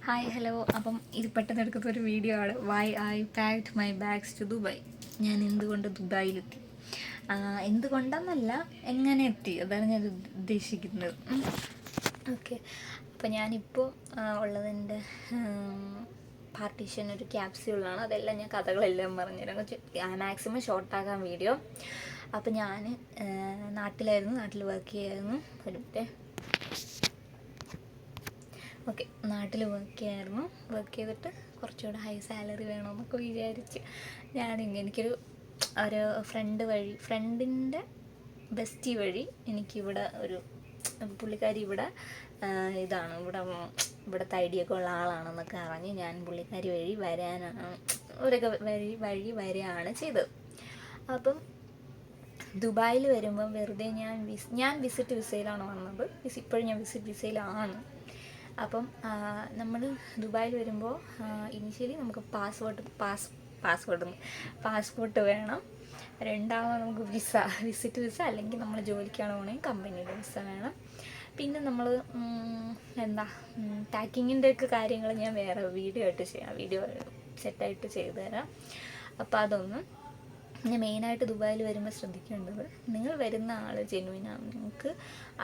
Hi hello. അപ്പം ഇത് പെട്ടെന്ന് എടുക്കുന്ന ഒരു വീഡിയോ ആണ്. Why I packed my bags to Dubai. ഞാൻ എന്തുകൊണ്ട് ദുബായിലെത്തി, എന്തുകൊണ്ടെന്നല്ല, എങ്ങനെ എത്തി, അതാണ് ഞാൻ ഉദ്ദേശിക്കുന്നത്. ഓക്കെ. അപ്പോൾ ഞാനിപ്പോൾ ഉള്ളതിൻ്റെ പാർട്ടീഷൻ ഒരു ക്യാപ്സ്യൂളാണ്. അതെല്ലാം ഞാൻ കഥകളെല്ലാം പറഞ്ഞുതരാം, മാക്സിമം ഷോർട്ടാക്കാൻ വീഡിയോ. അപ്പോൾ ഞാൻ നാട്ടിൽ വർക്ക് ചെയ്യായിരുന്നു. ഒരു ഓക്കെ, നാട്ടിൽ വർക്ക് ചെയ്തിട്ട് കുറച്ചുകൂടെ ഹൈ സാലറി വേണമെന്നൊക്കെ വിചാരിച്ച് എനിക്കൊരു ഫ്രണ്ടിൻ്റെ ബെസ്റ്റി വഴി എനിക്കിവിടെ പുള്ളിക്കാരി ഇവിടുത്തെ ഐഡിയ ഒക്കെ ഉള്ള ആളാണെന്നൊക്കെ അറിഞ്ഞ് ഞാൻ പുള്ളിക്കാരി വഴി വരികയാണ് ചെയ്തത്. അപ്പം ദുബായിൽ വരുമ്പം വെറുതെ ഞാൻ വിസിറ്റ് വിസയിലാണ് വന്നത്. ഇപ്പോഴും ഞാൻ വിസിറ്റ് വിസയിലാണ്. അപ്പം നമ്മൾ ദുബായിൽ വരുമ്പോൾ ഇനിഷ്യലി നമുക്ക് പാസ്പോർട്ട് വേണം. രണ്ടാമത് നമുക്ക് വിസിറ്റ് വിസ, അല്ലെങ്കിൽ നമ്മൾ ജോലിക്കാണ് പോകണമെങ്കിൽ കമ്പനിയുടെ വിസ വേണം. പിന്നെ നമ്മൾ പാക്കിങ്ങിൻ്റെ ഒക്കെ കാര്യങ്ങൾ ഞാൻ വേറെ വീഡിയോ സെറ്റായിട്ട് ചെയ്തു തരാം. അപ്പോൾ അതൊന്നും ഞാൻ മെയിനായിട്ട് ദുബായിൽ വരുമ്പോൾ ശ്രദ്ധിക്കേണ്ടത്, നിങ്ങൾ വരുന്ന ആൾ ജെന്യുവിനാണ് നിങ്ങൾക്ക്,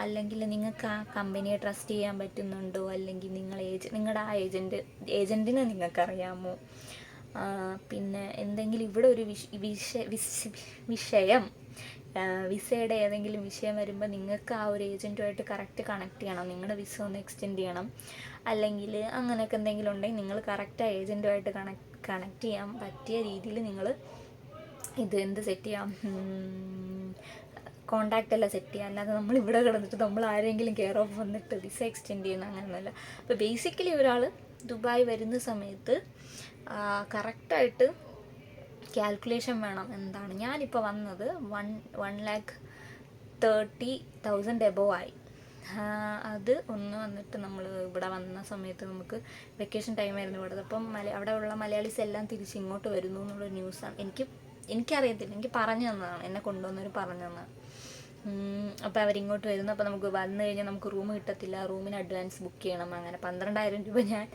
അല്ലെങ്കിൽ നിങ്ങൾക്ക് ആ കമ്പനിയെ ട്രസ്റ്റ് ചെയ്യാൻ പറ്റുന്നുണ്ടോ, അല്ലെങ്കിൽ നിങ്ങളുടെ ആ ഏജൻറ്റിനെ നിങ്ങൾക്കറിയാമോ. പിന്നെ എന്തെങ്കിലും ഇവിടെ ഒരു വിഷയം വിസയുടെ ഏതെങ്കിലും വിഷയം വരുമ്പോൾ നിങ്ങൾക്ക് ആ ഒരു ഏജൻറ്റുമായിട്ട് കറക്റ്റ് കണക്ട് ചെയ്യണം. നിങ്ങളുടെ വിസ ഒന്ന് എക്സ്റ്റെൻഡ് ചെയ്യണം, അല്ലെങ്കിൽ അങ്ങനെയൊക്കെ എന്തെങ്കിലും ഉണ്ടെങ്കിൽ നിങ്ങൾ കറക്റ്റ് ആ ഏജൻറ്റുമായിട്ട് കണക്ട് ചെയ്യാൻ പറ്റിയ രീതിയിൽ നിങ്ങൾ എന്ത് സെറ്റ് ചെയ്യാം, കോണ്ടാക്റ്റ് എല്ലാം സെറ്റ് ചെയ്യാം. അല്ലാതെ നമ്മൾ ഇവിടെ കിടന്നിട്ട് നമ്മൾ ആരെങ്കിലും കെയർ ഓഫ് വന്നിട്ട് വിസ എക്സ്റ്റെൻഡ് ചെയ്യുന്ന അങ്ങനെയൊന്നുമല്ല. അപ്പോൾ ബേസിക്കലി ഒരാൾ ദുബായ് വരുന്ന സമയത്ത് കറക്റ്റായിട്ട് കാൽക്കുലേഷൻ വേണം. എന്താണ്, ഞാനിപ്പോൾ വന്നത് 1,30,000 എബോവ് ആയി. അത് വന്നിട്ട് നമ്മൾ ഇവിടെ വന്ന സമയത്ത് നമുക്ക് വെക്കേഷൻ ടൈമായിരുന്നു ഇവിടെ. അപ്പം അവിടെ ഉള്ള മലയാളീസ് എല്ലാം തിരിച്ച് ഇങ്ങോട്ട് വരുന്നു എന്നുള്ളൊരു ന്യൂസാണ്. എനിക്കറിയത്തില്ല, എനിക്ക് പറഞ്ഞു തന്നതാണ്, എന്നെ കൊണ്ടുവന്നവർ പറഞ്ഞു തന്നതാണ്. അപ്പോൾ അവരിങ്ങോട്ട് വരുന്നു. അപ്പോൾ നമുക്ക് വന്നു കഴിഞ്ഞാൽ നമുക്ക് റൂം കിട്ടത്തില്ല, റൂമിന് അഡ്വാൻസ് ബുക്ക് ചെയ്യണം. അങ്ങനെ 12,000 രൂപ ഞാൻ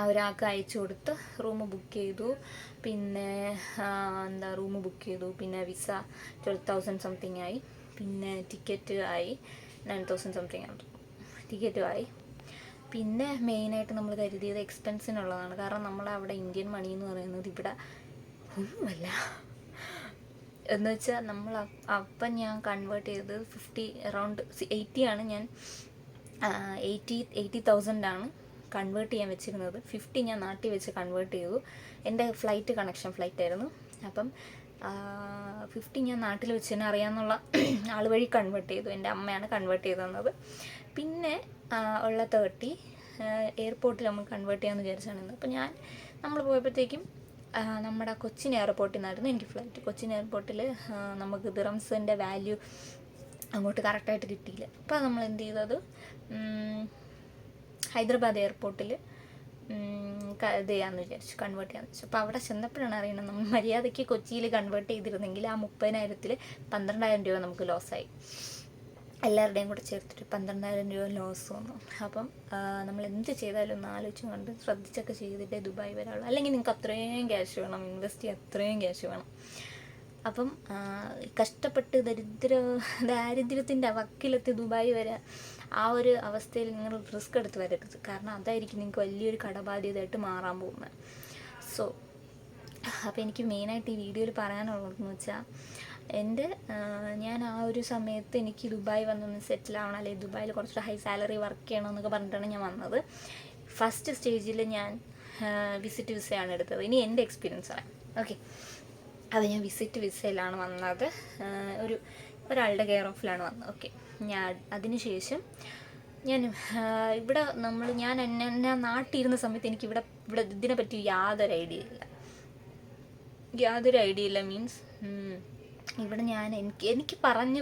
ഒരാൾക്ക് അയച്ചു കൊടുത്ത് റൂം ബുക്ക് ചെയ്തു. പിന്നെ റൂം ബുക്ക് ചെയ്തു. പിന്നെ വിസ 12,000 സംതിങ് ആയി. പിന്നെ ടിക്കറ്റ് ആയി 9,000 സംതിങ് ആണ് ടിക്കറ്റും ആയി. പിന്നെ മെയിനായിട്ട് നമ്മൾ കരുതിയത് എക്സ്പെൻസിനുള്ളതാണ്. കാരണം നമ്മളവിടെ ഇന്ത്യൻ മണി എന്ന് പറയുന്നത് ഇവിടെ ഒന്നുമല്ല. എന്ന് വെച്ചാൽ അപ്പം ഞാൻ കൺവേർട്ട് ചെയ്തത് 50 അറൗണ്ട് 80 ആണ്. ഞാൻ 80,000 കൺവേർട്ട് ചെയ്യാൻ വെച്ചിരുന്നത്. 50 ഞാൻ നാട്ടിൽ വെച്ച് കൺവേർട്ട് ചെയ്തു. എൻ്റെ കണക്ഷൻ ഫ്ലൈറ്റ് ആയിരുന്നു. അപ്പം 50 ഞാൻ നാട്ടിൽ വെച്ച് തന്നെ അറിയാമെന്നുള്ള ആൾ വഴി കൺവേർട്ട് ചെയ്തു. എൻ്റെ അമ്മയാണ് കൺവേർട്ട് ചെയ്ത് തന്നത്. പിന്നെ ഉള്ള 30 എയർപോർട്ടിൽ നമ്മൾ കൺവേർട്ട് ചെയ്യാമെന്ന് വിചാരിച്ചാണ്. അപ്പോൾ നമ്മൾ പോയപ്പോഴത്തേക്കും നമ്മുടെ കൊച്ചിൻ എയർപോർട്ടിൽ നിന്നായിരുന്നു എനിക്ക് ഫ്ലൈറ്റ്. കൊച്ചിൻ എയർപോർട്ടിൽ നമുക്ക് ദിറംസിൻ്റെ വാല്യൂ അങ്ങോട്ട് കറക്റ്റായിട്ട് കിട്ടിയില്ല. അപ്പോൾ നമ്മൾ എന്ത് ചെയ്തത്, ഹൈദരാബാദ് എയർപോർട്ടിൽ ഇത് ചെയ്യാമെന്ന് വിചാരിച്ചു, കൺവേർട്ട് ചെയ്യാമെന്ന് വെച്ചു. അപ്പോൾ അവിടെ ചെന്നപ്പോഴാണ് അറിയണം, നമ്മൾ മര്യാദയ്ക്ക് കൊച്ചിയിൽ കൺവേർട്ട് ചെയ്തിരുന്നെങ്കിൽ ആ 30,000-ൽ 12,000 രൂപ നമുക്ക് ലോസായി. എല്ലാവരുടെയും കൂടെ ചേർത്തിട്ട് 12,000 രൂപ ലോസ് വന്നു. അപ്പം നമ്മൾ എന്ത് ചെയ്താലും ഒന്ന് ആലോചിച്ചും കണ്ട് ശ്രദ്ധിച്ചൊക്കെ ചെയ്തിട്ടേ ദുബായ് വരാനുള്ളൂ. അല്ലെങ്കിൽ നിങ്ങൾക്ക് അത്രയും ക്യാഷ് വേണം, ഇൻവെസ്റ്റ് ചെയ്യാൻ അത്രയും ക്യാഷ് വേണം. അപ്പം കഷ്ടപ്പെട്ട് ദാരിദ്ര്യത്തിൻ്റെ വക്കിലെത്തി ദുബായ് വരാൻ ആ ഒരു അവസ്ഥയിൽ നിങ്ങൾ റിസ്ക് എടുത്ത് വരരുത്. കാരണം അതായിരിക്കും നിങ്ങൾക്ക് വലിയൊരു കടബാധ്യതയായിട്ട് മാറാൻ പോകുന്നത്. അപ്പോൾ എനിക്ക് മെയിനായിട്ട് ഈ വീഡിയോയിൽ പറയാനുള്ളതെന്ന് വെച്ചാൽ, ഞാൻ ആ ഒരു സമയത്ത് എനിക്ക് ദുബായ് വന്നൊന്ന് സെറ്റിൽ ആവണം, അല്ലെങ്കിൽ ദുബായിൽ കുറച്ച് ഹൈ സാലറി വർക്ക് ചെയ്യണമെന്നൊക്കെ പറഞ്ഞിട്ടാണ് ഞാൻ വന്നത്. ഫസ്റ്റ് സ്റ്റേജിൽ ഞാൻ വിസിറ്റ് വിസയാണ് എടുത്തത്. ഇനി എൻ്റെ എക്സ്പീരിയൻസ് ആണ്. ഓക്കെ, അത് ഞാൻ വിസിറ്റ് വിസയിലാണ് വന്നത്. ഒരാളുടെ കെയർ ഓഫിലാണ് വന്നത്. ഓക്കെ, അതിനുശേഷം ഞാൻ എന്നെ നാട്ടിലിരുന്ന സമയത്ത് എനിക്ക് ഇവിടെ ഇതിനെപ്പറ്റി യാതൊരു ഐഡിയ ഇല്ല. മീൻസ് ഇവിടെ എനിക്ക് പറഞ്ഞ്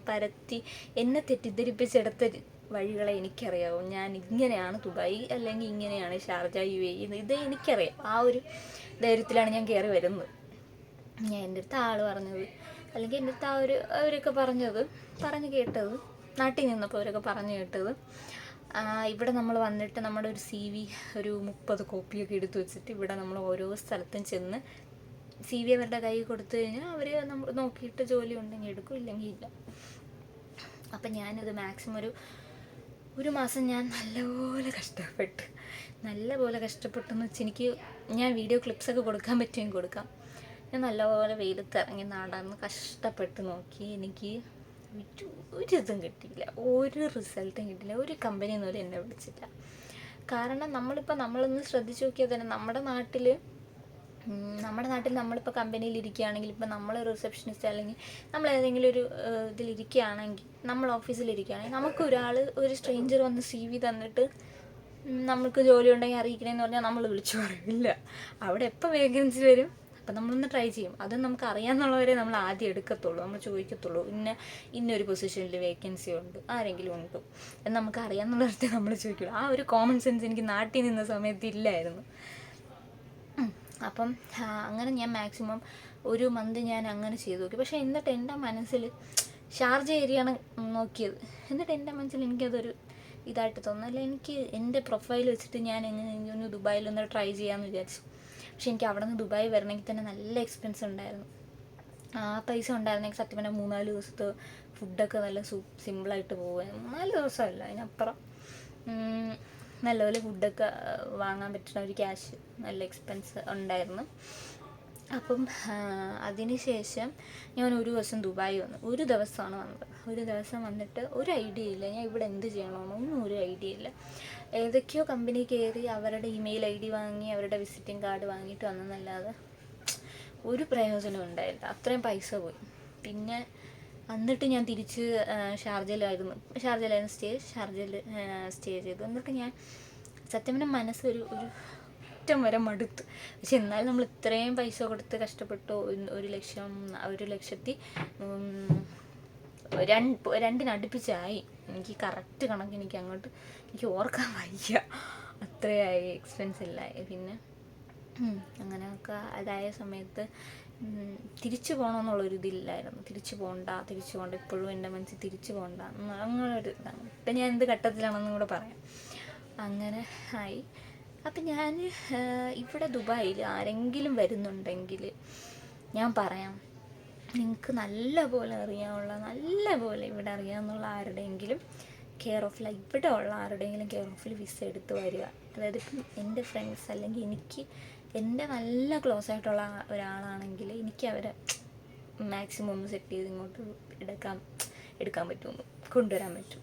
പരത്തി എന്നെ തെറ്റിദ്ധരിപ്പിച്ചെടുത്ത വഴികളെ എനിക്കറിയാവും. ഞാൻ ഇങ്ങനെയാണ് ദുബായ്, അല്ലെങ്കിൽ ഇങ്ങനെയാണ് ഷാർജ UAE, ഇത് എനിക്കറിയാം. ആ ഒരു ധൈര്യത്തിലാണ് ഞാൻ കയറി വരുന്നത്. എൻ്റെ അടുത്ത് ആൾ പറഞ്ഞത്, അല്ലെങ്കിൽ എൻ്റെ അടുത്ത് അവരൊക്കെ പറഞ്ഞു കേട്ടത്, നാട്ടിൽ നിന്നപ്പോൾ അവരൊക്കെ പറഞ്ഞു കേട്ടത്, ഇവിടെ നമ്മൾ വന്നിട്ട് നമ്മുടെ ഒരു CV ഒരു 30 കോപ്പിയൊക്കെ എടുത്ത് വെച്ചിട്ട് ഇവിടെ നമ്മൾ ഓരോ സ്ഥലത്തും ചെന്ന് CV അവരുടെ കയ്യിൽ കൊടുത്തു കഴിഞ്ഞാൽ അവർ നമ്മൾ നോക്കിയിട്ട് ജോലി ഉണ്ടെങ്കിൽ എടുക്കും, ഇല്ലെങ്കിൽ ഇല്ല. അപ്പം ഞാനിത് മാക്സിമം ഒരു മാസം ഞാൻ നല്ലപോലെ കഷ്ടപ്പെട്ടെന്ന് വെച്ചാൽ ഞാൻ വീഡിയോ ക്ലിപ്സൊക്കെ കൊടുക്കാൻ പറ്റുമെങ്കിൽ കൊടുക്കാം. ഞാൻ നല്ലപോലെ വെയിലത്ത് ഇറങ്ങി നടന്ന് കഷ്ടപ്പെട്ട് നോക്കി. എനിക്ക് ഒരിതും കിട്ടിയില്ല, ഒരു റിസൾട്ടും കിട്ടിയില്ല. ഒരു കമ്പനിയിൽ പോലും എന്നെ വിളിച്ചില്ല. കാരണം നമ്മളൊന്ന് ശ്രദ്ധിച്ച് നോക്കിയാൽ തന്നെ നമ്മുടെ നാട്ടിൽ നമ്മളിപ്പോൾ കമ്പനിയിൽ ഇരിക്കുകയാണെങ്കിൽ, ഇപ്പോൾ നമ്മൾ റിസപ്ഷനിസ്റ്റ് അല്ലെങ്കിൽ നമ്മൾ ഏതെങ്കിലും ഒരു ഇതിലിരിക്കുകയാണെങ്കിൽ, നമ്മൾ ഓഫീസിലിരിക്കുകയാണെങ്കിൽ, ഒരു സ്ട്രേഞ്ചർ വന്ന് CV തന്നിട്ട് നമുക്ക് ജോലി ഉണ്ടെങ്കിൽ അറിയിക്കണമെന്ന് പറഞ്ഞാൽ നമ്മൾ വിളിച്ചു പറയില്ല. അവിടെ എപ്പോൾ വേക്കൻസി വരും അപ്പം നമ്മളൊന്ന് ട്രൈ ചെയ്യും. അത് നമുക്ക് അറിയാമെന്നുള്ളവരെ നമ്മൾ ആദ്യം എടുക്കത്തുള്ളൂ, നമ്മൾ ചോദിക്കത്തുള്ളൂ. ഇന്നൊരു പൊസിഷനിൽ വേക്കൻസി ഉണ്ട്, ആരെങ്കിലും ഉണ്ടോ എന്ന് നമുക്ക് അറിയാമെന്നുള്ളവരുടെ നമ്മൾ ചോദിക്കുള്ളൂ. ആ ഒരു കോമൺ സെൻസ് എനിക്ക് നാട്ടിൽ നിന്ന സമയത്ത് ഇല്ലായിരുന്നു. അപ്പം അങ്ങനെ ഞാൻ മാക്സിമം ഒരു മന്ത് ഞാൻ അങ്ങനെ ചെയ്തു നോക്കി. പക്ഷേ എന്നിട്ട് എൻ്റെ മനസ്സിൽ ഷാർജ ഏരിയയാണ് നോക്കിയത്. എന്നിട്ട് എൻ്റെ മനസ്സിൽ എനിക്കതൊരു ഇതായിട്ട് തോന്നുന്നില്ല. എനിക്ക് എൻ്റെ പ്രൊഫൈൽ വെച്ചിട്ട് ഞാൻ എങ്ങനെ ദുബായിലൊന്ന് ട്രൈ ചെയ്യാമെന്ന് വിചാരിച്ചു. പക്ഷെ എനിക്ക് അവിടെ നിന്ന് ദുബായ് വരണമെങ്കിൽ തന്നെ നല്ല എക്സ്പെൻസ് ഉണ്ടായിരുന്നു. ആ പൈസ ഉണ്ടായിരുന്നെങ്കിൽ സത്യം പറഞ്ഞാൽ 3-4 ദിവസത്തെ ഫുഡൊക്കെ നല്ല സിമ്പിളായിട്ട് പോകുക. 4 ദിവസമല്ല, അതിനപ്പുറം നല്ലപോലെ ഫുഡൊക്കെ വാങ്ങാൻ പറ്റുന്ന ഒരു ക്യാഷ്, നല്ല എക്സ്പെൻസ് ഉണ്ടായിരുന്നു. അപ്പം അതിന് ശേഷം ഞാൻ ഒരു ദിവസം ദുബായ് വന്നു. ഒരു ദിവസമാണ് വന്നത്. ഒരു ദിവസം വന്നിട്ട് ഒരു ഐഡിയ ഇല്ല ഞാൻ ഇവിടെ എന്ത് ചെയ്യണമെന്നൊന്നും ഒരു ഐഡിയ ഇല്ല. ഏതൊക്കെയോ കമ്പനി കയറി അവരുടെ ഇമെയിൽ ID വാങ്ങി അവരുടെ വിസിറ്റിംഗ് കാർഡ് വാങ്ങിയിട്ട് വന്നെന്നല്ലാതെ ഒരു പ്രയോജനം ഉണ്ടായില്ല. അത്രയും പൈസ പോയി. പിന്നെ എന്നിട്ട് ഞാൻ തിരിച്ച് ഷാർജയിലായിരുന്നു ഷാർജയിൽ സ്റ്റേ ചെയ്തു. എന്നിട്ട് ഞാൻ സത്യം പറഞ്ഞാൽ മനസ്സൊരു അറ്റം വരെ മടുത്തു. പക്ഷെ എന്നാലും നമ്മൾ ഇത്രയും പൈസ കൊടുത്ത് കഷ്ടപ്പെട്ടു. 1,02,000 അടുപ്പിച്ചായി. എനിക്ക് കറക്റ്റ് കണക്ക് എനിക്ക് ഓർക്കാൻ വയ്യ, അത്രയായി എക്സ്പെൻസ് ഇല്ലായി. പിന്നെ അങ്ങനെയൊക്കെ അതായ സമയത്ത് തിരിച്ചു പോകണമെന്നുള്ളൊരിതില്ലായിരുന്നു. തിരിച്ചു പോകണ്ട ഇപ്പോഴും എൻ്റെ മനസ്സിൽ തിരിച്ചു പോകണ്ട അങ്ങനൊരു ഇതാണ്. ഇപ്പം ഞാൻ എന്ത് ഘട്ടത്തിലാണെന്നും കൂടെ പറയാം. അങ്ങനെ ആയി. അപ്പം ഞാൻ ഇവിടെ ദുബായിൽ ആരെങ്കിലും വരുന്നുണ്ടെങ്കിൽ ഞാൻ പറയാം, നിങ്ങൾക്ക് നല്ലപോലെ ഇവിടെ അറിയാമെന്നുള്ള ആരുടെയെങ്കിലും ഇവിടെ ഉള്ള ആരുടെയെങ്കിലും കെയർ ഓഫിൽ വിസ എടുത്ത് വരിക. അതായത് ഇപ്പം എൻ്റെ ഫ്രണ്ട്സ് അല്ലെങ്കിൽ എൻ്റെ നല്ല ക്ലോസ് ആയിട്ടുള്ള ഒരാളാണെങ്കിൽ എനിക്ക് അവരെ മാക്സിമം ഒന്ന് സെറ്റ് ചെയ്ത് ഇങ്ങോട്ട് എടുക്കാൻ പറ്റുമെന്ന് കൊണ്ടുവരാൻ പറ്റും.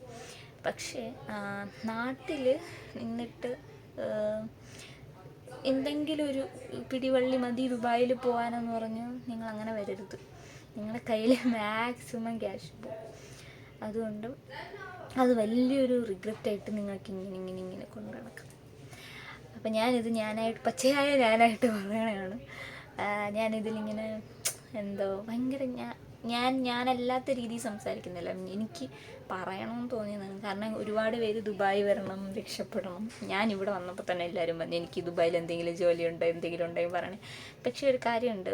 പക്ഷേ നാട്ടിൽ നിന്നിട്ട് എന്തെങ്കിലും ഒരു പിടിവള്ളി മതി ദുബായിൽ പോകാനെന്ന് പറഞ്ഞ് നിങ്ങൾ അങ്ങനെ വരരുത്. നിങ്ങളുടെ കയ്യിൽ മാക്സിമം ക്യാഷ് പോകും. അതുകൊണ്ടും അത് വലിയൊരു റിഗ്രറ്റായിട്ട് നിങ്ങൾക്ക് ഇങ്ങനെ കൊണ്ടു നടക്കാം. അപ്പം പച്ചയായ ഞാനായിട്ട് പറയണതാണ്. ഞാനിതിലിങ്ങനെ ഭയങ്കര ഞാനല്ലാത്ത രീതിയിൽ സംസാരിക്കുന്നില്ല. എനിക്ക് പറയണമെന്ന് തോന്നിയതാണ്. കാരണം ഒരുപാട് പേര് ദുബായ് വരണം, രക്ഷപ്പെടണം. ഞാനിവിടെ വന്നപ്പോൾ തന്നെ എല്ലാവരും പറഞ്ഞു എനിക്ക് ദുബായിൽ എന്തെങ്കിലും ജോലിയുണ്ടോ ഉണ്ടെങ്കിൽ പറയണേ. പക്ഷേ ഒരു കാര്യമുണ്ട്,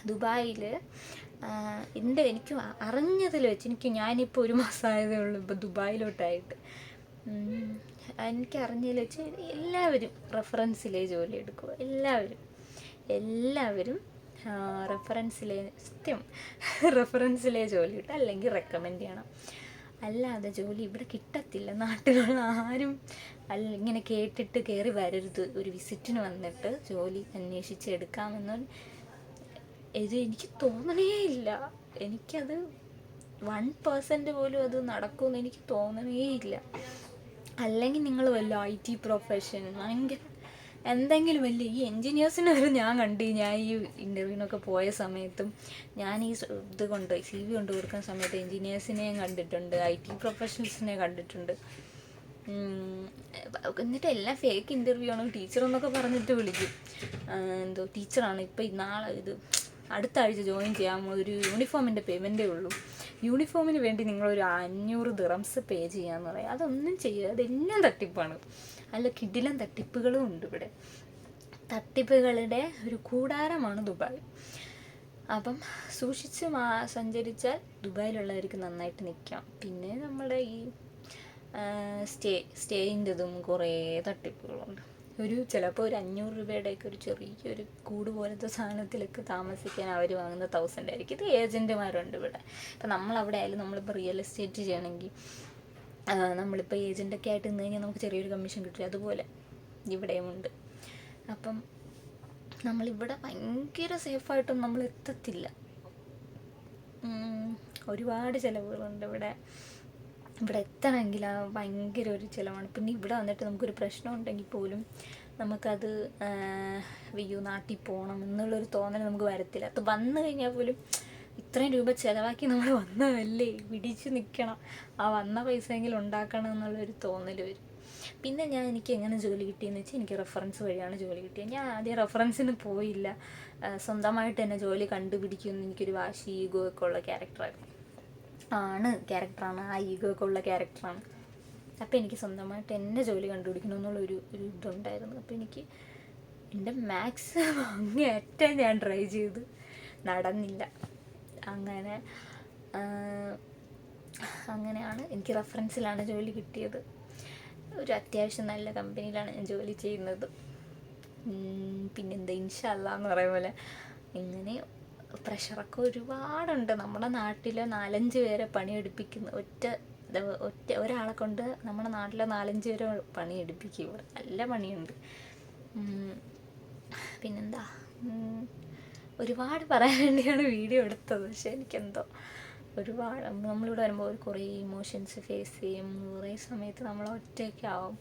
ദുബായിൽ എനിക്ക് അറിഞ്ഞതിൽ വെച്ച് ഞാനിപ്പോൾ 1 മാസമായതേ ഉള്ളൂ ഇപ്പോൾ ദുബായിലോട്ടായിട്ട്. എനിക്ക് അറിഞ്ഞതിൽ വെച്ച് എല്ലാവരും റെഫറൻസിലേ ജോലി എടുക്കുക. എല്ലാവരും റെഫറൻസിലേ ജോലി കിട്ടും, അല്ലെങ്കിൽ റെക്കമെൻഡ് ചെയ്യണം. അല്ലാതെ ജോലി ഇവിടെ കിട്ടത്തില്ല. നാട്ടിലുള്ള ആരും ഇങ്ങനെ കേട്ടിട്ട് കയറി വരരുത്. ഒരു വിസിറ്റിന് വന്നിട്ട് ജോലി അന്വേഷിച്ച് എടുക്കാമെന്ന് എനിക്ക് തോന്നണേ ഇല്ല. എനിക്കത് 1% പോലും അത് നടക്കുമെന്ന് എനിക്ക് തോന്നണേ ഇല്ല. അല്ലെങ്കിൽ നിങ്ങൾ വല്ല IT പ്രൊഫഷൻ എന്തെങ്കിലും വലിയ ഈ എൻജിനീയേഴ്സിനെ വരെ ഞാൻ ഈ ഇൻ്റർവ്യൂവിനൊക്കെ പോയ സമയത്തും ഞാൻ ഈ CV കൊണ്ട് കൊടുക്കുന്ന സമയത്ത് എൻജിനീയേഴ്സിനെയും കണ്ടിട്ടുണ്ട്, IT പ്രൊഫഷണൽസിനെ കണ്ടിട്ടുണ്ട്. എന്നിട്ട് എല്ലാം ഫേക്ക് ഇൻ്റർവ്യൂ ആണ്. ടീച്ചറെന്നൊക്കെ പറഞ്ഞിട്ട് വിളിക്കും. ടീച്ചറാണ്, ഇപ്പം നാളെ അടുത്ത ആഴ്ച ജോയിൻ ചെയ്യാമോ, ഒരു യൂണിഫോമിൻ്റെ പേയ്മെൻറ്റേ ഉള്ളൂ, യൂണിഫോമിന് വേണ്ടി നിങ്ങളൊരു 500 ദിറംസ് പേ ചെയ്യാമെന്ന് പറയാം. അതൊന്നും ചെയ്യുക, അതെല്ലാം തട്ടിപ്പാണ്. അല്ല കിടിലൻ തട്ടിപ്പുകളും ഉണ്ട് ഇവിടെ. തട്ടിപ്പുകളുടെ ഒരു കൂടാരമാണ് ദുബായ്. അപ്പം സൂക്ഷിച്ച് സഞ്ചരിച്ചാൽ ദുബായിലുള്ളവർക്ക് നന്നായിട്ട് നിൽക്കാം. പിന്നെ നമ്മുടെ ഈ സ്റ്റേയിൻ്റെതും കുറേ തട്ടിപ്പുകളുണ്ട്. ചിലപ്പോൾ ഒരു 500 രൂപയുടെയൊക്കെ ഒരു ചെറിയൊരു കൂട് പോലത്തെ സാധനത്തിലൊക്കെ താമസിക്കാൻ അവർ വാങ്ങുന്ന 1000 ആയിരിക്കും. ഇത് ഏജൻറ്റുമാരുണ്ട് ഇവിടെ. ഇപ്പം നമ്മളവിടെ ആയാലും നമ്മളിപ്പോൾ റിയൽ എസ്റ്റേറ്റ് ചെയ്യണമെങ്കിൽ നമ്മളിപ്പോൾ ഏജൻറ്റൊക്കെ ആയിട്ട് നിന്ന് കഴിഞ്ഞാൽ നമുക്ക് ചെറിയൊരു കമ്മീഷൻ കിട്ടില്ല. അതുപോലെ ഇവിടെയുമുണ്ട്. അപ്പം നമ്മളിവിടെ ഭയങ്കര സേഫായിട്ടും നമ്മൾ എത്തത്തില്ല. ഒരുപാട് ചിലവുകളുണ്ട് ഇവിടെ എത്തണമെങ്കിൽ ഭയങ്കര ഒരു ചിലവാണ്. പിന്നെ ഇവിടെ വന്നിട്ട് നമുക്കൊരു പ്രശ്നം ഉണ്ടെങ്കിൽ പോലും നമുക്കത് നാട്ടിൽ പോകണം എന്നുള്ളൊരു തോന്നൽ നമുക്ക് വരത്തില്ല. അത് വന്നു കഴിഞ്ഞാൽ പോലും ഇത്രയും രൂപ ചിലവാക്കി നമ്മൾ വന്നതല്ലേ, പിടിച്ച് നിൽക്കണം, ആ വന്ന പൈസയെങ്കിലും ഉണ്ടാക്കണം എന്നുള്ളൊരു തോന്നൽ വരും. പിന്നെ എനിക്ക് എങ്ങനെ ജോലി കിട്ടിയെന്ന് വെച്ചാൽ എനിക്ക് റെഫറൻസ് വഴിയാണ് ജോലി കിട്ടിയത്. ഞാൻ ആദ്യം റെഫറൻസിന് പോയില്ല, സ്വന്തമായിട്ട് തന്നെ ജോലി കണ്ടുപിടിക്കുമെന്ന് എനിക്കൊരു വാശി, ഈഗോ ഒക്കെ ഉള്ള ക്യാരക്ടറാണ്. ആ ഈഗോ ഒക്കെ ഉള്ള ക്യാരക്ടറാണ്. അപ്പോൾ എനിക്ക് സ്വന്തമായിട്ട് എൻ്റെ ജോലി കണ്ടുപിടിക്കണമെന്നുള്ളൊരു ഇതുണ്ടായിരുന്നു. അപ്പോൾ എനിക്ക് എൻ്റെ മാക്സിമം അങ്ങേയറ്റം ഞാൻ ട്രൈ ചെയ്ത്, നടന്നില്ല. അങ്ങനെയാണ് എനിക്ക് റെഫറൻസിലാണ് ജോലി കിട്ടിയത്. ഒരു അത്യാവശ്യം നല്ല കമ്പനിയിലാണ് ഞാൻ ജോലി ചെയ്യുന്നത്. പിന്നെന്താ, ഇൻഷാ അല്ലാഹ് എന്ന് പറയുന്ന പോലെ ഇങ്ങനെ പ്രഷറൊക്കെ ഒരുപാടുണ്ട്. നമ്മുടെ നാട്ടിൽ 4-5 പേരെ പണിയെടുപ്പിക്കുന്ന ഒരാളെ കൊണ്ട് നമ്മുടെ നാട്ടിലെ 4-5 പേരെ പണിയെടുപ്പിക്കും. ഇവിടെ നല്ല പണിയുണ്ട്. പിന്നെന്താ, ഒരുപാട് പറയാൻ വേണ്ടിയാണ് വീഡിയോ എടുത്തത്. പക്ഷെ എനിക്കെന്തോ ഒരുപാട് നമ്മളിവിടെ വരുമ്പോൾ കുറേ ഇമോഷൻസ് ഫേസ് ചെയ്യും. കുറേ സമയത്ത് നമ്മൾ ഒറ്റയ്ക്കാവും.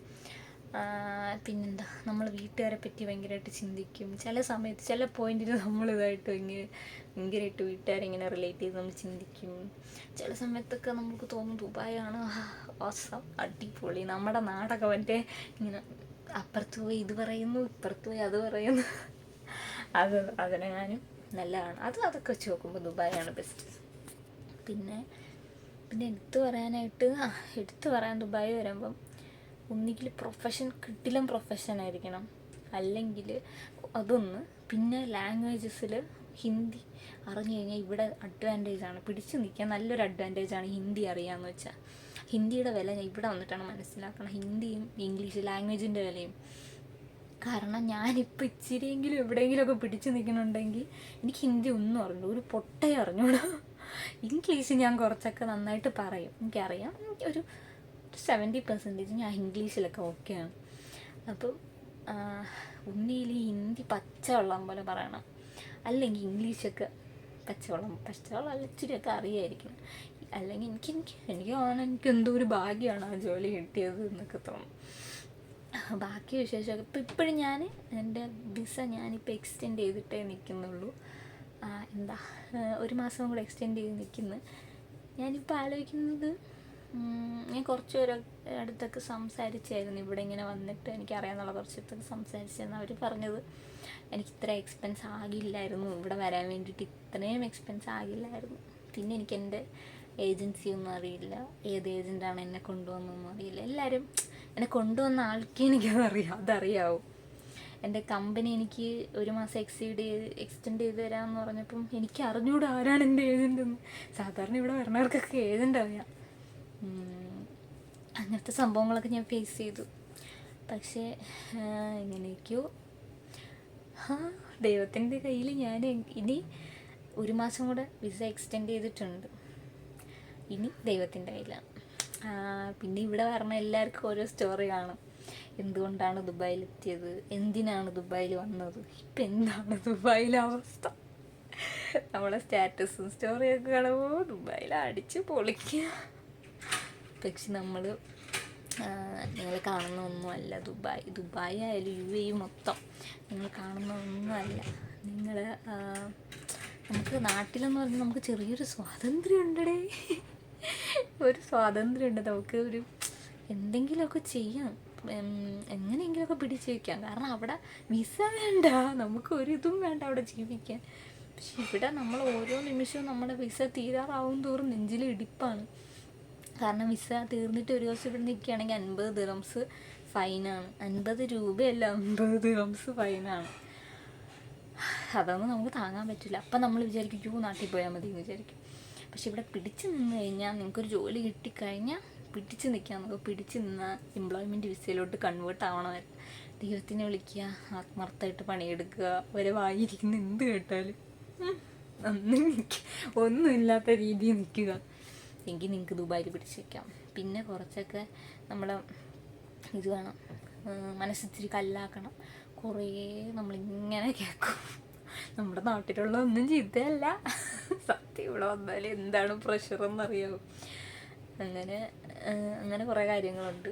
പിന്നെന്താ, നമ്മൾ വീട്ടുകാരെ പറ്റി ഭയങ്കരമായിട്ട് ചിന്തിക്കും. ചില സമയത്ത് ചില പോയിന്റിൽ നമ്മളിതായിട്ട് ഭയങ്കരമായിട്ട് വീട്ടുകാരിങ്ങനെ റിലേറ്റ് ചെയ്ത് നമ്മൾ ചിന്തിക്കും. ചില സമയത്തൊക്കെ നമുക്ക് തോന്നും ദുബായാണ് awesome, അടിപൊളി, നമ്മുടെ നാടൊക്കെ മറ്റേ ഇങ്ങനെ അപ്പുറത്ത് പോയി ഇത് പറയുന്നു, ഇപ്പുറത്ത് പോയി അത് പറയുന്നു. അതിനെങ്ങാനും നല്ലതാണ്. അതൊക്കെ വെച്ച് നോക്കുമ്പോൾ ദുബായാണ് ബെസ്റ്റ്. പിന്നെ എടുത്തു പറയാൻ ദുബായ് വരുമ്പം ഒന്നുകിൽ കിട്ടിലും പ്രൊഫഷനായിരിക്കണം, അല്ലെങ്കിൽ അതൊന്ന്. പിന്നെ ലാംഗ്വേജസിൽ ഹിന്ദി അറിഞ്ഞു കഴിഞ്ഞാൽ ഇവിടെ അഡ്വാൻറ്റേജാണ്, പിടിച്ചു നിൽക്കാൻ നല്ലൊരു അഡ്വാൻറ്റേജാണ് ഹിന്ദി അറിയാമെന്ന് വെച്ചാൽ. ഹിന്ദിയുടെ വില ഞാൻ ഇവിടെ വന്നിട്ടാണ് മനസ്സിലാക്കണം, ഹിന്ദിയും ഇംഗ്ലീഷ് ലാംഗ്വേജിൻ്റെ വിലയും. കാരണം ഞാനിപ്പോൾ ഇച്ചിരിയെങ്കിലും എവിടെയെങ്കിലുമൊക്കെ പിടിച്ചു നിൽക്കുന്നുണ്ടെങ്കിൽ എനിക്ക് ഹിന്ദി ഒന്നും അറിഞ്ഞൂടാ, ഒരു പൊട്ടേ അറിഞ്ഞൂടാ. ഇംഗ്ലീഷ് ഞാൻ കുറച്ചൊക്കെ നന്നായിട്ട് പറയും, എനിക്കറിയാം. ഒരു 70% ഞാൻ ഇംഗ്ലീഷിലൊക്കെ ഓക്കെയാണ്. അപ്പം ഒന്നിയിൽ ഹിന്ദി പച്ചവെള്ളം പോലെ പറയണം, അല്ലെങ്കിൽ ഇംഗ്ലീഷൊക്കെ പച്ചവെള്ളം അല്ല ഇച്ചിരിയൊക്കെ അറിയായിരിക്കും. അല്ലെങ്കിൽ എനിക്ക് തോന്നുന്നു എനിക്കെന്തോ ഒരു ഭാഗ്യമാണ് ആ ജോലി കിട്ടിയത് എന്നൊക്കെ തോന്നും. ബാക്കി വിശേഷമൊക്കെ ഇപ്പോഴും എൻ്റെ വിസ ഞാനിപ്പോൾ എക്സ്റ്റെൻഡ് ചെയ്തിട്ടേ നിൽക്കുന്നുള്ളൂ. 1 മാസം കൂടെ എക്സ്റ്റെൻഡ് ചെയ്ത് നിൽക്കുന്നു. ഞാനിപ്പോൾ ആലോചിക്കുന്നത്, ഞാൻ കുറച്ച് അടുത്തൊക്കെ സംസാരിച്ചായിരുന്നു ഇവിടെ ഇങ്ങനെ വന്നിട്ട്, എനിക്കറിയാമെന്നുള്ള കുറച്ചിടത്തൊക്കെ സംസാരിച്ചായിരുന്നു. അവർ പറഞ്ഞത് എനിക്ക് ഇത്ര എക്സ്പെൻസ് ആകില്ലായിരുന്നു, ഇവിടെ വരാൻ വേണ്ടിയിട്ട് ഇത്രയും എക്സ്പെൻസ് ആകില്ലായിരുന്നു. പിന്നെ എനിക്ക് എൻ്റെ ഏജൻസി ഒന്നും അറിയില്ല, ഏത് ഏജൻറ്റാണ് എന്നെ കൊണ്ടുവന്നതെന്നും അറിയില്ല. എല്ലാവരും എന്നെ കൊണ്ടുവന്ന ആൾക്ക് അതറിയാവും. എൻ്റെ കമ്പനി എനിക്ക് 1 മാസം എക്സ്റ്റെൻഡ് ചെയ്ത് തരാമെന്ന് പറഞ്ഞപ്പം എനിക്ക് അറിഞ്ഞൂടെ ആരാണ് എൻ്റെ ഏജൻറ്റെന്ന്. സാധാരണ ഇവിടെ വരണവർക്കൊക്കെ ഏജൻ്റ് അറിയാം. അങ്ങനത്തെ സംഭവങ്ങളൊക്കെ ഞാൻ ഫേസ് ചെയ്തു. പക്ഷേ എങ്ങനെയൊക്കെയോ ദൈവത്തിൻ്റെ കയ്യിൽ ഞാൻ ഇനി 1 മാസം കൂടെ വിസ എക്സ്റ്റെൻഡ് ചെയ്തിട്ടുണ്ട്. ഇനി ദൈവത്തിൻ്റെ കയ്യിലാണ്. പിന്നെ ഇവിടെ വരണ എല്ലാവർക്കും ഓരോ സ്റ്റോറി കാണും. എന്തുകൊണ്ടാണ് ദുബായിലെത്തിയത്, എന്തിനാണ് ദുബായിൽ വന്നത്, ഇപ്പം എന്താണ് ദുബായിലെ അവസ്ഥ. നമ്മളെ സ്റ്റാറ്റസും സ്റ്റോറിയൊക്കെ കാണുമ്പോൾ ദുബായിൽ അടിച്ച് പൊളിക്കുക. പക്ഷെ നിങ്ങൾ കാണുന്ന ഒന്നുമല്ല ദുബായ് ആയാലും UAE മൊത്തം നിങ്ങൾ കാണുന്ന ഒന്നുമല്ല. നമുക്ക് നാട്ടിലെന്ന് പറഞ്ഞാൽ നമുക്ക് ചെറിയൊരു സ്വാതന്ത്ര്യം ഉണ്ടടേ, ഒരു സ്വാതന്ത്ര്യമുണ്ട്. നമുക്ക് എന്തെങ്കിലുമൊക്കെ ചെയ്യാം, എങ്ങനെയെങ്കിലുമൊക്കെ പിടിച്ച് വയ്ക്കാം. കാരണം അവിടെ വിസ വേണ്ട, നമുക്ക് ഒരിതും വേണ്ട അവിടെ ജീവിക്കാൻ. പക്ഷെ ഇവിടെ നമ്മൾ ഓരോ നിമിഷവും നമ്മുടെ വിസ തീരാറാവും തോറും നെഞ്ചിൽ ഇടിപ്പാണ്. കാരണം വിസ തീർന്നിട്ട് 1 ദിവസം ഇവിടെ നിൽക്കുകയാണെങ്കിൽ 50 ദിറംസ് ഫൈനാണ്. 50 രൂപയല്ല, 50 ദിറംസ് ഫൈനാണ്. അതൊന്നും നമുക്ക് താങ്ങാൻ പറ്റില്ല. അപ്പം നമ്മൾ വിചാരിക്കും നാട്ടിൽ പോയാൽ മതി എന്ന് വിചാരിക്കും. പക്ഷെ ഇവിടെ പിടിച്ച് നിന്ന് കഴിഞ്ഞാൽ നിങ്ങൾക്കൊരു ജോലി കിട്ടിക്കഴിഞ്ഞാൽ പിടിച്ച് നിൽക്കാൻ നോക്കുക. പിടിച്ച് നിന്നാൽ എംപ്ലോയ്മെൻറ്റ് വിസയിലോട്ട് കൺവേർട്ട് ആവണമായിരുന്നു. ദൈവത്തിനെ വിളിക്കുക, ആത്മാർത്ഥമായിട്ട് പണിയെടുക്കുക, വരെ വായിരിക്കുന്ന എന്ത് കേട്ടാലും ഒന്നുമില്ലാത്ത രീതിയിൽ നിൽക്കുക. എങ്കിൽ നിങ്ങൾക്ക് ദുബായിൽ പിടിച്ച് വയ്ക്കാം. പിന്നെ കുറച്ചൊക്കെ നമ്മൾ ഇത് വേണം, മനസ്സിത്തിരി കല്ലാക്കണം. കുറേ നമ്മളിങ്ങനെ കേൾക്കും, നമ്മുടെ നാട്ടിലുള്ള ഒന്നും ചീത്തയല്ല, സത്യം ഇവിടെ വന്നാൽ എന്താണ് പ്രഷറെന്നറിയാമോ. അങ്ങനെ കുറേ കാര്യങ്ങളുണ്ട്.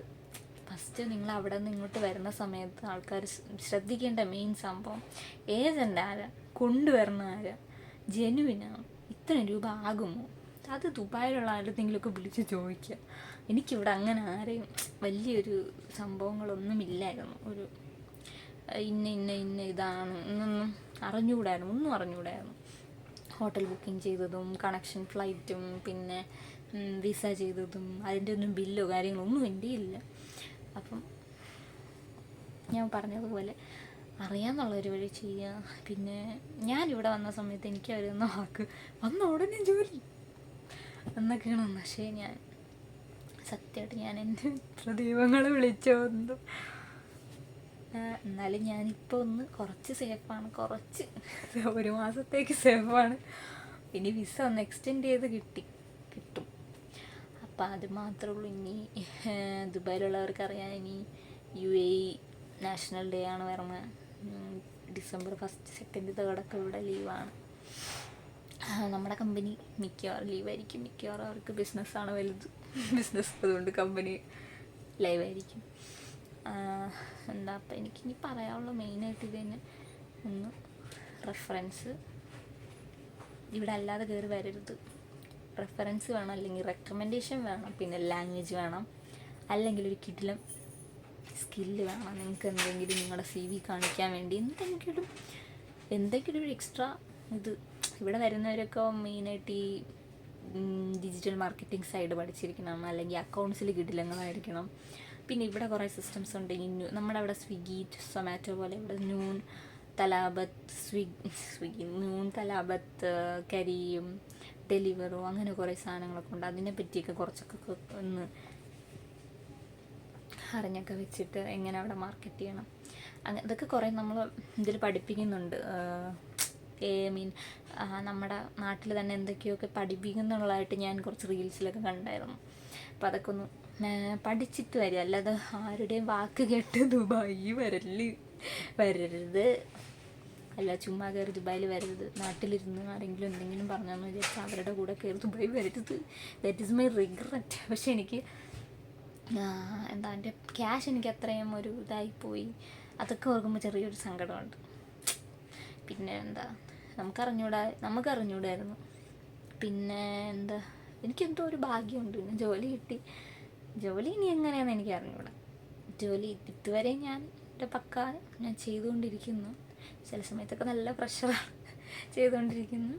ഫസ്റ്റ് നിങ്ങൾ അവിടെ നിന്ന് ഇങ്ങോട്ട് വരുന്ന സമയത്ത് ആൾക്കാർ ശ്രദ്ധിക്കേണ്ട മെയിൻ സംഭവം ഏജൻ്റ് ആരാ, കൊണ്ടുവരണ ആരാ, ജെനുവിനാണ്, ഇത്രയും രൂപ ആകുമോ. അത് ദുബായിലുള്ള ആരുടെയെങ്കിലുമൊക്കെ വിളിച്ച് ചോദിക്കുക. എനിക്കിവിടെ അങ്ങനെ ആരെയും വലിയൊരു സംഭവങ്ങളൊന്നും ഇല്ലായിരുന്നു. ഒരു ഇന്ന ഇതാണ് എന്നൊന്നും അറിഞ്ഞുകൂടായിരുന്നു, ഒന്നും അറിഞ്ഞുകൂടായിരുന്നു. ഹോട്ടൽ ബുക്കിംഗ് ചെയ്തതും കണക്ഷൻ ഫ്ലൈറ്റും പിന്നെ വിസ ചെയ്തതും അതിൻ്റെ ഒന്നും ബില്ലോ കാര്യങ്ങളോ ഒന്നും എൻ്റെ ഇല്ല. അപ്പം ഞാൻ പറഞ്ഞതുപോലെ അറിയാമെന്നുള്ളൊരു വഴി ചെയ്യുക. പിന്നെ ഞാനിവിടെ വന്ന സമയത്ത് എനിക്ക് അവരൊന്ന വാക്ക് വന്ന ഉടനെ ജോലി എന്നൊക്കെയാണ്. പക്ഷേ ഞാൻ സത്യമായിട്ട് ഞാൻ എൻ്റെ ദൈവങ്ങളെ വിളിച്ചോ എന്തോ. എന്നാലും ഞാനിപ്പോൾ ഒന്ന് കുറച്ച് സേഫാണ്, കുറച്ച് 1 മാസത്തേക്ക് സേഫാണ്. ഇനി വിസ ഒന്ന് എക്സ്റ്റെൻഡ് ചെയ്ത് കിട്ടും. അപ്പം അത് മാത്രമേ ഉള്ളൂ. ഇനി ദുബായിലുള്ളവർക്കറിയാം, ഇനി UAE നാഷണൽ ഡേ ആണ് വരുന്നത്. December 1, 2, 3 ഒക്കെ ഇവിടെ ലീവാണ്. നമ്മുടെ കമ്പനി മിക്കവാറും ലീവായിരിക്കും. മിക്കവാറും അവർക്ക് ബിസിനസ്സാണ് വലുത്, ബിസിനസ് അതുകൊണ്ട് കമ്പനി ലൈവായിരിക്കും. എന്താ അപ്പം എനിക്കിനി പറയാനുള്ള മെയിനായിട്ട് ഇത് തന്നെ. ഒന്ന്, റെഫറൻസ് ഇവിടെ അല്ലാതെ കയറി വരരുത്. റെഫറൻസ് വേണം, അല്ലെങ്കിൽ റെക്കമെൻഡേഷൻ വേണം, പിന്നെ ലാംഗ്വേജ് വേണം, അല്ലെങ്കിൽ ഒരു കിടിലം സ്കില്ല് വേണം. നിങ്ങൾക്ക് എന്തെങ്കിലും നിങ്ങളുടെ CV കാണിക്കാൻ വേണ്ടി എന്തെങ്കിലും ഒരു എക്സ്ട്രാ ഇത്. ഇവിടെ വരുന്നവരൊക്കെ മെയിനായിട്ട് ഈ ഡിജിറ്റൽ മാർക്കറ്റിംഗ് സൈഡ് പഠിച്ചിരിക്കണം, അല്ലെങ്കിൽ അക്കൗണ്ട്സിൽ കിടിലങ്ങളായിരിക്കണം. പിന്നെ ഇവിടെ കുറേ സിസ്റ്റംസ് ഉണ്ട്. നമ്മുടെ അവിടെ സ്വിഗ്ഗി, സൊമാറ്റോ പോലെ ഇവിടെ നൂൺ, തലാബത്ത്, കരിയും, ഡെലിവറും അങ്ങനെ കുറേ സാധനങ്ങളൊക്കെ ഉണ്ട്. അതിനെ പറ്റിയൊക്കെ കുറച്ചൊക്കെ ഒന്ന് അറിഞ്ഞൊക്കെ വെച്ചിട്ട് എങ്ങനെ അവിടെ മാർക്കറ്റ് ചെയ്യണം, ഇതൊക്കെ കുറേ നമ്മൾ ഇതിൽ പഠിപ്പിക്കുന്നുണ്ട്. നമ്മുടെ നാട്ടിൽ തന്നെ എന്തൊക്കെയൊക്കെ പഠിപ്പിക്കുന്നുള്ളതായിട്ട് ഞാൻ കുറച്ച് റീൽസിലൊക്കെ കണ്ടായിരുന്നു. അപ്പോൾ അതൊക്കെ ഒന്ന് പഠിച്ചിട്ട് വരിക. അല്ലാതെ ആരുടെയും വാക്ക് കേട്ട് ദുബായി വരരുത്. അല്ല ചുമ്മാ കയറി ദുബായിൽ വരരുത്. നാട്ടിലിരുന്ന് ആരെങ്കിലും എന്തെങ്കിലും പറഞ്ഞാന്ന് വിചാരിച്ചാൽ അവരുടെ കൂടെ കയറി ദുബായി വരരുത്. That is my regret. പക്ഷെ എനിക്ക് എൻ്റെ ക്യാഷ് എനിക്ക് അത്രയും ഒരു ഇതായിപ്പോയി. അതൊക്കെ ഓർക്കുമ്പോൾ ചെറിയൊരു സങ്കടമുണ്ട്. പിന്നെ നമുക്കറിഞ്ഞൂടായിരുന്നു. പിന്നെ എനിക്കെന്തോ ഒരു ഭാഗ്യമുണ്ട്, പിന്നെ ജോലി കിട്ടി. ജോലി ഇനി എങ്ങനെയാണെന്ന് എനിക്ക് അറിഞ്ഞൂടാ. ജോലി ഇതുവരെ ഞാൻ ചെയ്തുകൊണ്ടിരിക്കുന്നു. ചില സമയത്തൊക്കെ നല്ല പ്രഷറാണ് ചെയ്തുകൊണ്ടിരിക്കുന്നു.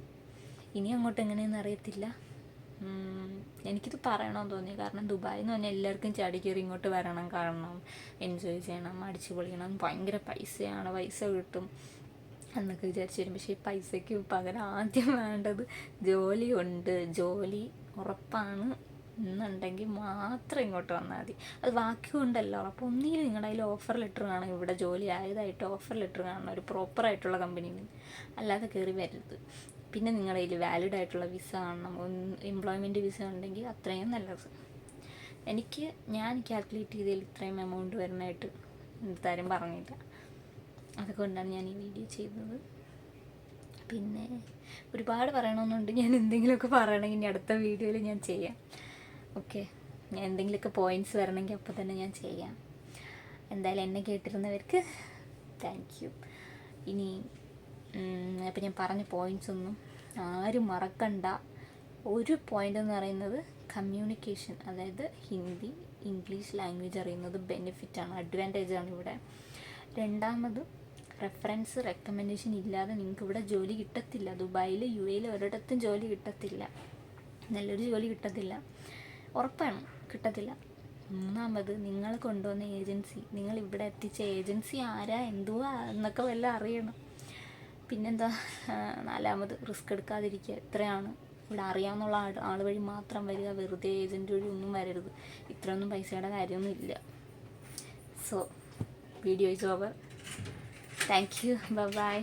ഇനി അങ്ങോട്ട് എങ്ങനെയെന്ന് അറിയത്തില്ല. എനിക്കിത് പറയണമെന്ന് തോന്നി. കാരണം ദുബായ് എന്ന് പറഞ്ഞാൽ എല്ലാവർക്കും ചാടിക്കയറി ഇങ്ങോട്ട് വരണം, കാണണം, എൻജോയ് ചെയ്യണം, അടിച്ചു പൊളിക്കണം, ഭയങ്കര പൈസയാണ്, പൈസ കിട്ടും എന്നൊക്കെ വിചാരിച്ചു വരും. പക്ഷേ ഈ പൈസയ്ക്ക് പകരം ആദ്യം വേണ്ടത് ജോലിയുണ്ട്, ജോലി ഉറപ്പാണ് എന്നുണ്ടെങ്കിൽ മാത്രം ഇങ്ങോട്ട് വന്നാൽ മതി. അത് വാക്ക് കൊണ്ടല്ല ഉറപ്പ്. ഒന്നുകിൽ നിങ്ങളുടെ അതിൽ ഓഫർ ലെറ്റർ കാണും, ഇവിടെ ജോലി ആയതായിട്ട് ഓഫർ ലെറ്റർ കാണണം ഒരു പ്രോപ്പറായിട്ടുള്ള കമ്പനിയിൽ നിന്ന്. അല്ലാതെ കയറി വരരുത്. പിന്നെ നിങ്ങളുടെ കയ്യിൽ വാലിഡ് ആയിട്ടുള്ള വിസ കാണണം. എംപ്ലോയ്മെൻറ്റ് വിസ ഉണ്ടെങ്കിൽ അത്രയും നല്ലത്. ഞാൻ കാൽക്കുലേറ്റ് ചെയ്തതിൽ ഇത്രയും എമൗണ്ട് വരുന്നതായിട്ട് എന്തായാലും പറഞ്ഞില്ല. അതുകൊണ്ടാണ് ഞാൻ ഈ വീഡിയോ ചെയ്തത്. പിന്നെ ഒരുപാട് പറയണമെന്നുണ്ട്. ഞാൻ എന്തെങ്കിലുമൊക്കെ പറയണമെങ്കിൽ ഇനി അടുത്ത വീഡിയോയിൽ ഞാൻ ചെയ്യാം. ഓക്കെ, ഞാൻ എന്തെങ്കിലുമൊക്കെ പോയിൻറ്റ്സ് വരണമെങ്കിൽ അപ്പോൾ തന്നെ ഞാൻ ചെയ്യാം. എന്തായാലും എന്നെ കേട്ടിരുന്നവർക്ക് താങ്ക് യു. ഇനി അപ്പോൾ ഞാൻ പറഞ്ഞ പോയിൻറ്റ്സ് ഒന്നും ആരും മറക്കണ്ട. ഒരു പോയിൻ്റ് എന്ന് പറയുന്നത് കമ്മ്യൂണിക്കേഷൻ, അതായത് ഹിന്ദി, ഇംഗ്ലീഷ് ലാംഗ്വേജ് അറിയുന്നത് ബെനിഫിറ്റാണ്, അഡ്വാൻറ്റേജാണ് ഇവിടെ. രണ്ടാമത്, റെക്കമെൻഡേഷൻ ഇല്ലാതെ നിങ്ങൾക്ക് ഇവിടെ ജോലി കിട്ടത്തില്ല. ദുബായിൽ, UAE ഒരിടത്തും ജോലി കിട്ടത്തില്ല, നല്ലൊരു ജോലി കിട്ടത്തില്ല, ഉറപ്പാണ് കിട്ടത്തില്ല. മൂന്നാമത്, നിങ്ങൾ കൊണ്ടുവന്ന ഏജൻസി, നിങ്ങൾ ഇവിടെ എത്തിച്ച ഏജൻസി ആരാ, എന്തുവാ എന്നൊക്കെ വല്ലതും അറിയണം. പിന്നെന്താ, നാലാമത്, റിസ്ക് എടുക്കാതിരിക്കുക. ഇത്രയാണ് ഇവിടെ അറിയാവുന്നുള്ള ആൾ വഴി മാത്രം വരിക, വെറുതെ ഏജൻറ്റ് വഴി ഒന്നും വരരുത്. ഇത്രയൊന്നും പൈസയുടെ കാര്യമൊന്നും ഇല്ല. So video is over. Thank you. By.